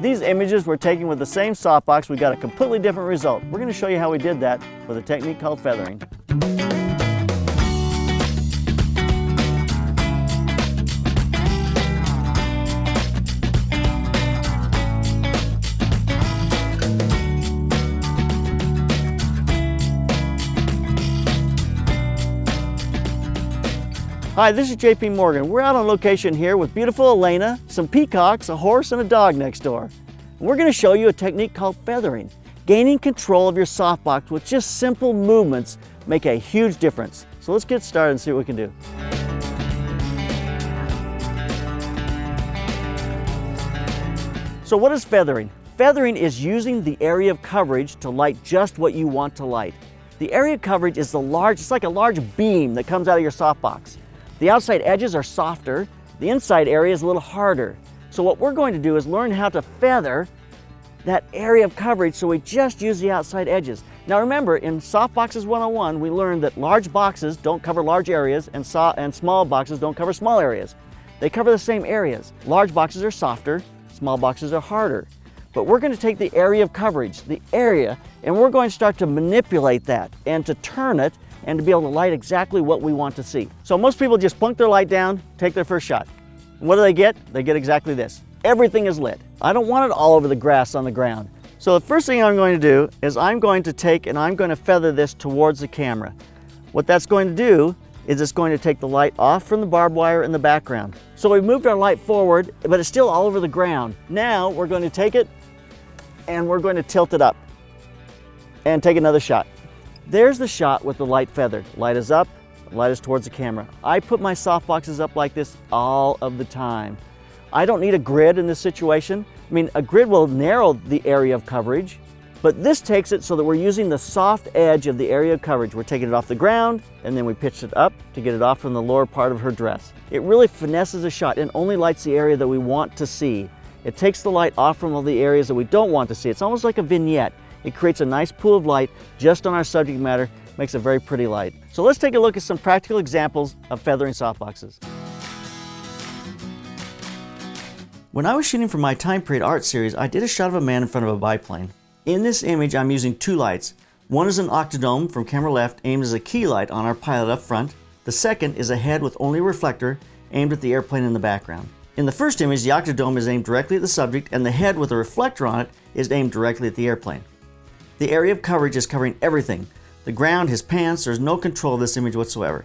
These images were taken with the same softbox. We got a completely different result. We're going to show you how we did that with a technique called feathering. Hi, this is JP Morgan. We're out on location here with beautiful Elena, some peacocks, a horse, and a dog next door. And we're going to show you a technique called feathering. Gaining control of your softbox with just simple movements make a huge difference. So let's get started and see what we can do. So what is feathering? Feathering is using the area of coverage to light just what you want to light. The area of coverage is it's like a large beam that comes out of your softbox. The outside edges are softer, the inside area is a little harder. So what we're going to do is learn how to feather that area of coverage so we just use the outside edges. Now remember, in Softboxes 101, we learned that large boxes don't cover large areas and small boxes don't cover small areas. They cover the same areas. Large boxes are softer, small boxes are harder. But we're going to take the area of coverage, the area, and we're going to start to manipulate that and to turn it and to be able to light exactly what we want to see. So most people just plunk their light down, take their first shot. And what do they get? They get exactly this. Everything is lit. I don't want it all over the grass on the ground. So the first thing I'm going to do is I'm going to take and I'm going to feather this towards the camera. What that's going to do is it's going to take the light off from the barbed wire in the background. So we've moved our light forward, but it's still all over the ground. Now we're going to take it and we're going to tilt it up and take another shot. There's the shot with the light feathered. Light is up, light is towards the camera. I put my softboxes up like this all of the time. I don't need a grid in this situation. I mean, a grid will narrow the area of coverage, but this takes it so that we're using the soft edge of the area of coverage. We're taking it off the ground, and then we pitch it up to get it off from the lower part of her dress. It really finesses the shot and only lights the area that we want to see. It takes the light off from all the areas that we don't want to see. It's almost like a vignette. It creates a nice pool of light just on our subject matter, makes a very pretty light. So let's take a look at some practical examples of feathering softboxes. When I was shooting for my time period art series, I did a shot of a man in front of a biplane. In this image, I'm using two lights. One is an octodome from camera left aimed as a key light on our pilot up front. The second is a head with only a reflector aimed at the airplane in the background. In the first image, the octodome is aimed directly at the subject and the head with a reflector on it is aimed directly at the airplane. The area of coverage is covering everything. The ground, his pants, there's no control of this image whatsoever.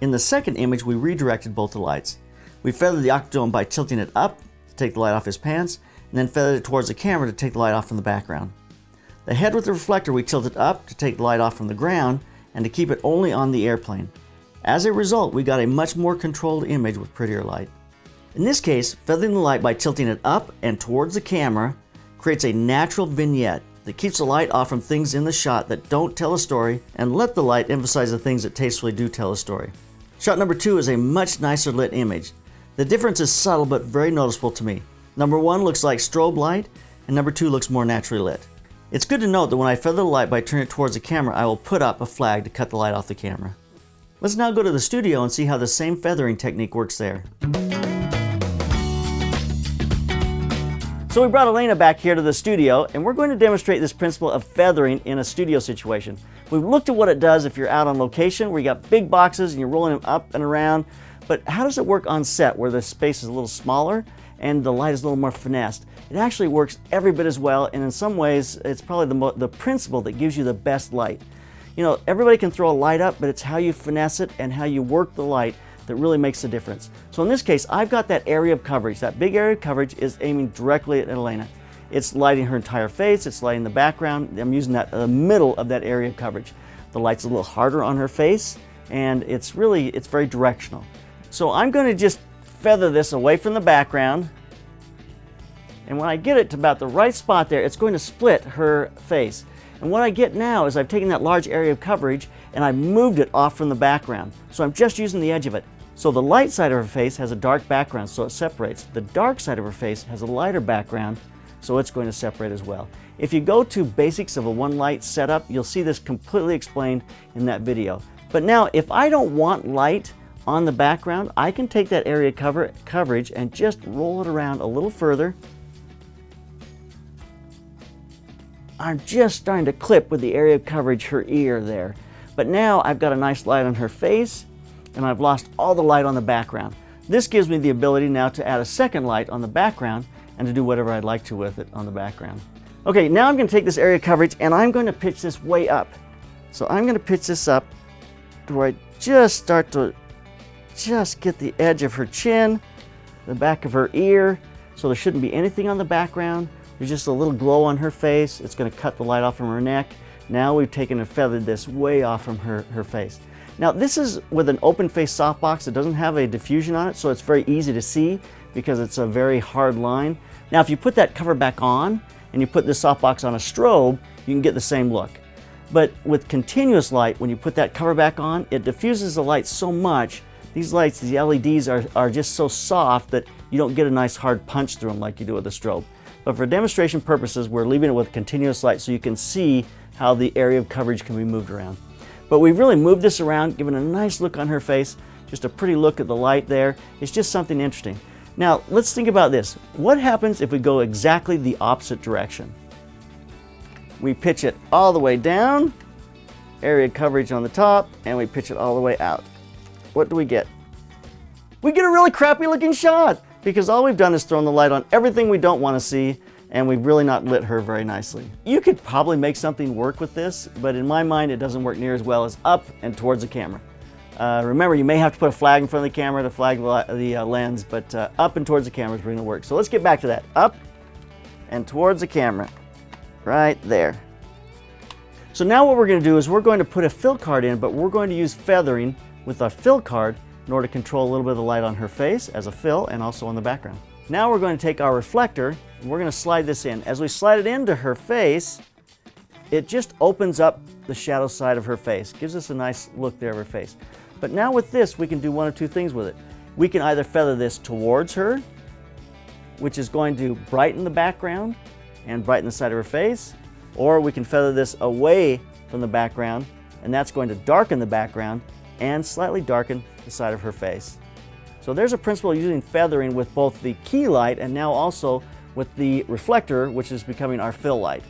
In the second image, we redirected both the lights. We feathered the octodome by tilting it up to take the light off his pants, and then feathered it towards the camera to take the light off from the background. The head with the reflector we tilted up to take the light off from the ground and to keep it only on the airplane. As a result, we got a much more controlled image with prettier light. In this case, feathering the light by tilting it up and towards the camera creates a natural vignette that keeps the light off from things in the shot that don't tell a story and let the light emphasize the things that tastefully do tell a story. Shot number 2 is a much nicer lit image. The difference is subtle but very noticeable to me. Number 1 looks like strobe light and number 2 looks more naturally lit. It's good to note that when I feather the light by turning it towards the camera, I will put up a flag to cut the light off the camera. Let's now go to the studio and see how the same feathering technique works there. So we brought Elena back here to the studio and we're going to demonstrate this principle of feathering in a studio situation. We've looked at what it does if you're out on location where you got big boxes and you're rolling them up and around, but how does it work on set where the space is a little smaller and the light is a little more finessed? It actually works every bit as well, and in some ways it's probably the principle that gives you the best light. You know, everybody can throw a light up, but it's how you finesse it and how you work the light that really makes a difference. So in this case, I've got that area of coverage. That big area of coverage is aiming directly at Elena. It's lighting her entire face, it's lighting the background. I'm using that in the middle of that area of coverage. The light's a little harder on her face, and it's very directional. So I'm going to just feather this away from the background, and when I get it to about the right spot there, it's going to split her face. And what I get now is I've taken that large area of coverage and I've moved it off from the background. So I'm just using the edge of it. So the light side of her face has a dark background, so it separates. The dark side of her face has a lighter background, so it's going to separate as well. If you go to basics of a one light setup, you'll see this completely explained in that video. But now, if I don't want light on the background, I can take that area coverage and just roll it around a little further are just starting to clip with the area of coverage, her ear there. But now I've got a nice light on her face, and I've lost all the light on the background. This gives me the ability now to add a second light on the background and to do whatever I'd like to with it on the background. Okay, now I'm going to take this area of coverage and I'm going to pitch this way up. So I'm going to pitch this up to where I just start to just get the edge of her chin, the back of her ear, so there shouldn't be anything on the background. There's just a little glow on her face. It's going to cut the light off from her neck. Now we've taken and feathered this way off from her face. Now this is with an open face softbox. It doesn't have a diffusion on it, so it's very easy to see because it's a very hard line. Now if you put that cover back on and you put this softbox on a strobe, you can get the same look. But with continuous light, when you put that cover back on, it diffuses the light so much. These lights, the LEDs are just so soft that you don't get a nice hard punch through them like you do with a strobe. But for demonstration purposes, we're leaving it with continuous light so you can see how the area of coverage can be moved around. But we've really moved this around, given a nice look on her face, just a pretty look at the light there. It's just something interesting. Now, let's think about this. What happens if we go exactly the opposite direction? We pitch it all the way down, area coverage on the top, and we pitch it all the way out. What do we get? We get a really crappy looking shot because all we've done is thrown the light on everything we don't want to see, and we've really not lit her very nicely. You could probably make something work with this, but in my mind it doesn't work near as well as up and towards the camera. Remember, you may have to put a flag in front of the camera to flag the lens, but up and towards the camera is going to work. So let's get back to that. Up and towards the camera, right there. So now what we're going to do is we're going to put a fill card in, but we're going to use feathering with our fill card in order to control a little bit of the light on her face as a fill and also on the background. Now we're going to take our reflector and we're going to slide this in. As we slide it into her face, it just opens up the shadow side of her face. Gives us a nice look there of her face. But now with this, we can do one of two things with it. We can either feather this towards her, which is going to brighten the background and brighten the side of her face, or we can feather this away from the background, and that's going to darken the background and slightly darken the side of her face. So there's a principle using feathering with both the key light and now also with the reflector, which is becoming our fill light.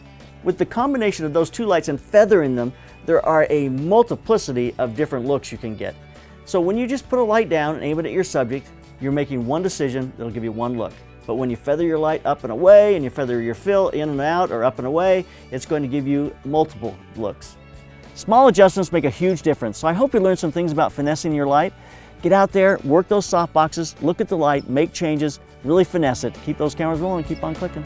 With the combination of those two lights and feathering them, there are a multiplicity of different looks you can get. So when you just put a light down and aim it at your subject, you're making one decision that'll give you one look. But when you feather your light up and away and you feather your fill in and out or up and away, it's going to give you multiple looks. Small adjustments make a huge difference. So I hope you learned some things about finessing your light. Get out there, work those soft boxes, look at the light, make changes, really finesse it. Keep those cameras rolling, keep on clicking.